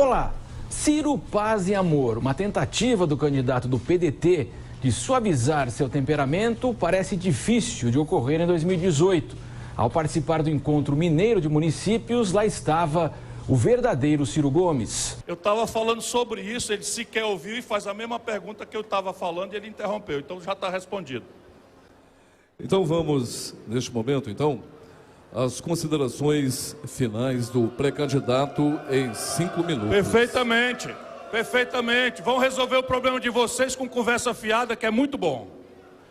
Olá, Ciro, paz e amor. Uma tentativa do candidato do PDT de suavizar seu temperamento parece difícil de ocorrer em 2018. Ao participar do encontro mineiro de municípios, lá estava o verdadeiro Ciro Gomes. Eu estava falando sobre isso, ele sequer ouviu e faz a mesma pergunta que eu estava falando e ele interrompeu. Então já está respondido. Então vamos, neste momento, às considerações finais do pré-candidato em 5 minutos. Perfeitamente, perfeitamente. Vão resolver o problema de vocês com conversa fiada, que é muito bom.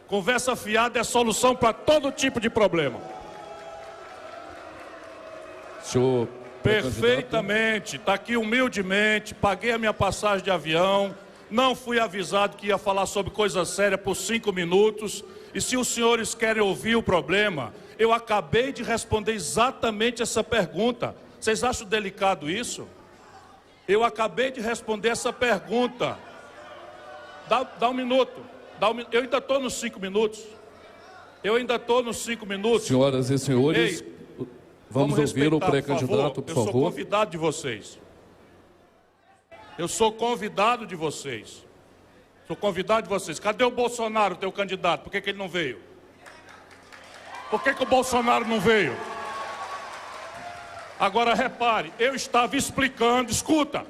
Conversa fiada é solução para todo tipo de problema. Senhor Perfeitamente, está aqui humildemente, paguei a minha passagem de avião, não fui avisado que ia falar sobre coisa séria por 5 minutos, e se os senhores querem ouvir o problema, eu acabei de responder exatamente essa pergunta. Vocês acham delicado isso? Eu acabei de responder essa pergunta. Dá um minuto. Eu ainda estou nos 5 minutos. Senhoras e senhores... Ei, vamos ouvir o pré-candidato, por favor. Eu sou convidado de vocês. Sou convidado de vocês. Cadê o Bolsonaro, teu candidato? Por que ele não veio? Por que o Bolsonaro não veio? Agora repare, eu estava explicando, escuta,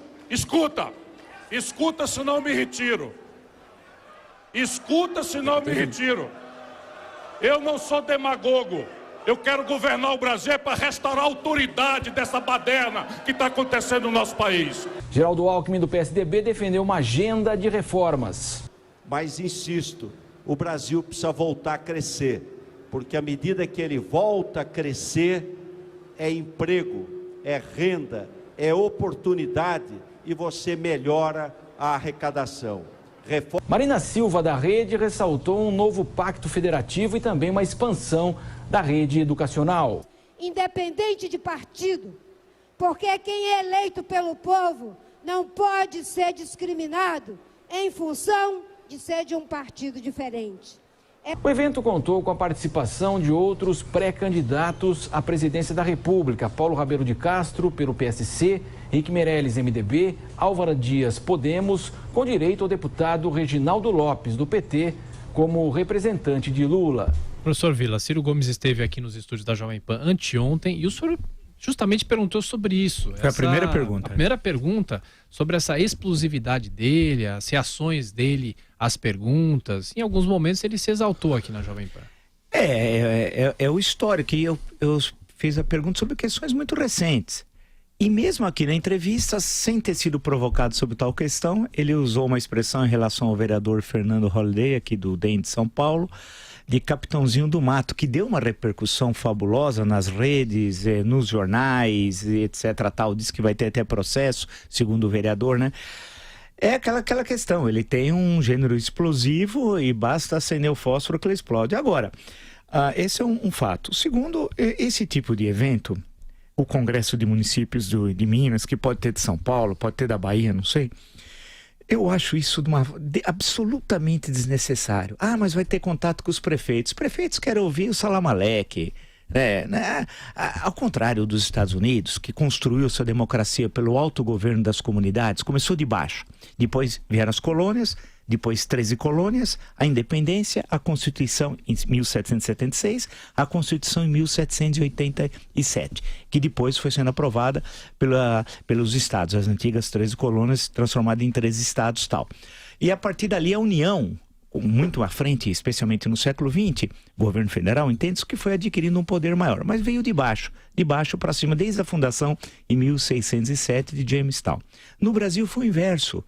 senão eu me retiro. Eu não sou demagogo. Eu quero governar o Brasil para restaurar a autoridade dessa baderna que está acontecendo no nosso país. Geraldo Alckmin, do PSDB, defendeu uma agenda de reformas. Mas insisto, o Brasil precisa voltar a crescer, porque à medida que ele volta a crescer, é emprego, é renda, é oportunidade e você melhora a arrecadação. Marina Silva, da Rede, ressaltou um novo pacto federativo e também uma expansão da rede educacional. Independente de partido, porque quem é eleito pelo povo não pode ser discriminado em função de ser de um partido diferente. O evento contou com a participação de outros pré-candidatos à presidência da República: Paulo Rabelo de Castro, pelo PSC, Henrique Meirelles, MDB, Álvaro Dias, Podemos, com direito ao deputado Reginaldo Lopes, do PT, como representante de Lula. Professor Vila, Ciro Gomes esteve aqui nos estúdios da Jovem Pan anteontem e o senhor justamente perguntou sobre isso. Foi a primeira pergunta. A primeira pergunta sobre essa explosividade dele, as reações dele às perguntas. Em alguns momentos ele se exaltou aqui na Jovem Pan. É o histórico. Que eu fiz a pergunta sobre questões muito recentes. E mesmo aqui na entrevista, sem ter sido provocado sobre tal questão, ele usou uma expressão em relação ao vereador Fernando Holliday, aqui do DEM de São Paulo, de capitãozinho do mato, que deu uma repercussão fabulosa nas redes, nos jornais, etc. Tal. Diz que vai ter até processo, segundo o vereador, né? É aquela questão, ele tem um gênero explosivo e basta acender o fósforo que ele explode. Agora, esse é um fato. Segundo, esse tipo de evento, o Congresso de Municípios de Minas, que pode ter de São Paulo, pode ter da Bahia, não sei... Eu acho isso absolutamente desnecessário. Mas vai ter contato com os prefeitos. Os prefeitos querem ouvir o Salam Aleikum. Ao contrário dos Estados Unidos, que construiu sua democracia pelo autogoverno das comunidades, começou de baixo. Depois vieram as colônias, depois 13 colônias, a independência, a Constituição em 1776, a Constituição em 1787, que depois foi sendo aprovada pelos estados, as antigas 13 colônias transformadas em 13 estados tal. E a partir dali a União, muito à frente, especialmente no século XX, o governo federal entende que foi adquirindo um poder maior, mas veio de baixo para cima, desde a fundação em 1607 de Jamestown. No Brasil foi o inverso.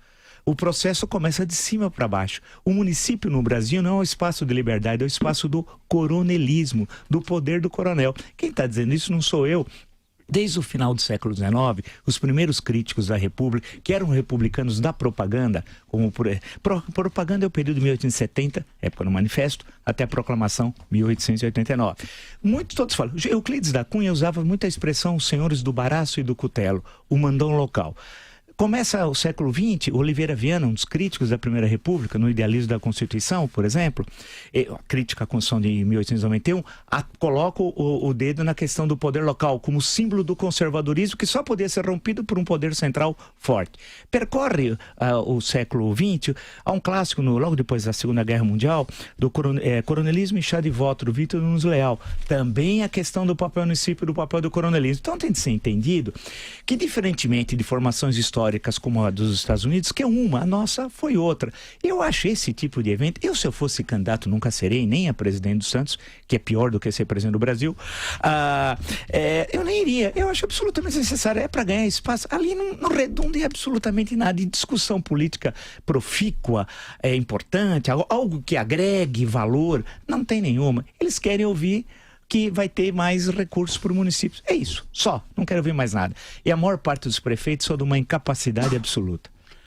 O processo começa de cima para baixo. O município no Brasil não é um espaço de liberdade, é o espaço do coronelismo, do poder do coronel. Quem está dizendo isso não sou eu. Desde o final do século XIX, os primeiros críticos da República, que eram republicanos da propaganda, propaganda é o período de 1870, época do Manifesto, até a proclamação, 1889. Todos falam, Euclides da Cunha usava muita expressão os senhores do baraço e do cutelo, o mandão local. Começa o século XX, Oliveira Viana, um dos críticos da Primeira República, no idealismo da Constituição, por exemplo, a crítica à Constituição de 1891, coloca o dedo na questão do poder local como símbolo do conservadorismo que só podia ser rompido por um poder central forte. Percorre o século XX, há um clássico, logo depois da Segunda Guerra Mundial, do Coronelismo e Chá de Voto, do Vítor Nunes Leal. Também a questão do papel município e do papel do coronelismo. Então tem de ser entendido que, diferentemente de formações históricas como a dos Estados Unidos, que é uma, a nossa foi outra. Eu acho esse tipo de evento, se eu fosse candidato, nunca serei nem a presidente do Santos, que é pior do que ser presidente do Brasil, eu nem iria. Eu acho absolutamente necessário, é para ganhar espaço. Ali não redunda em absolutamente nada. E discussão política profícua é importante, algo que agregue valor, não tem nenhuma. Eles querem ouvir que vai ter mais recursos para o município. É isso, só. Não quero ouvir mais nada. E a maior parte dos prefeitos são de uma incapacidade absoluta.